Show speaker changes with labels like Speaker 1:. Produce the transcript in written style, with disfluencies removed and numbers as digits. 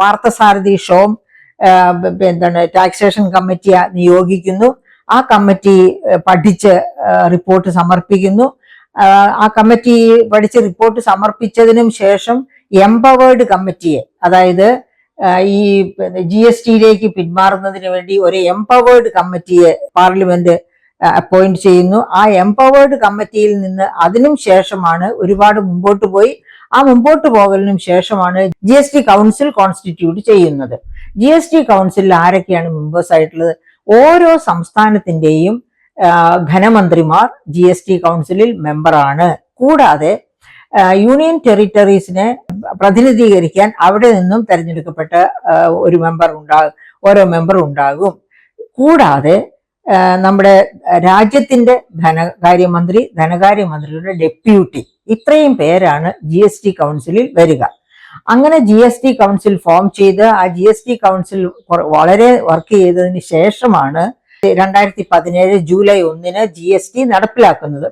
Speaker 1: പാർത്ഥസാരഥി ഷോം എന്താണ് taxation committee നിയോഗിക്കുന്നു. ആ committee പഠിച്ച് റിപ്പോർട്ട് സമർപ്പിക്കുന്നു. ആ കമ്മിറ്റി പഠിച്ച് റിപ്പോർട്ട് സമർപ്പിച്ചതിനും ശേഷം എംപവേർഡ് കമ്മിറ്റിയെ, അതായത് ഈ GSTയിലേക്ക് പിന്മാറുന്നതിന് വേണ്ടി ഒരു എംപവേർഡ് കമ്മിറ്റിയെ പാർലമെന്റ് അപ്പോയിന്റ് ചെയ്യുന്നു. ആ എംപവേർഡ് കമ്മിറ്റിയിൽ നിന്ന് അതിനും ശേഷമാണ് ഒരുപാട് മുമ്പോട്ട് പോയി. ആ മുമ്പോട്ട് പോകലിനും ശേഷമാണ് GST കൗൺസിൽ കോൺസ്റ്റിറ്റ്യൂട്ട് ചെയ്യുന്നത്. GST കൗൺസിലിൽ ആരൊക്കെയാണ് മെമ്പേഴ്സ് ആയിട്ടുള്ളത്? ഓരോ സംസ്ഥാനത്തിന്റെയും ധനമന്ത്രിമാർ GST കൗൺസിലിൽ മെമ്പറാണ്. കൂടാതെ യൂണിയൻ ടെറിട്ടറീസിനെ പ്രതിനിധീകരിക്കാൻ അവിടെ നിന്നും തെരഞ്ഞെടുക്കപ്പെട്ട ഒരു ഓരോ മെമ്പർ ഉണ്ടാകും. കൂടാതെ നമ്മുടെ രാജ്യത്തിന്റെ ധനകാര്യമന്ത്രിയുടെ ഡെപ്യൂട്ടി, ഇത്രയും പേരാണ് GST കൗൺസിലിൽ വരിക. അങ്ങനെ GST കൗൺസിൽ ഫോം ചെയ്ത് ആ GST കൗൺസിൽ വളരെ വർക്ക് ചെയ്തതിന് ശേഷമാണ് 2017 ജൂലൈ 1 GST നടപ്പിലാക്കുന്നത്.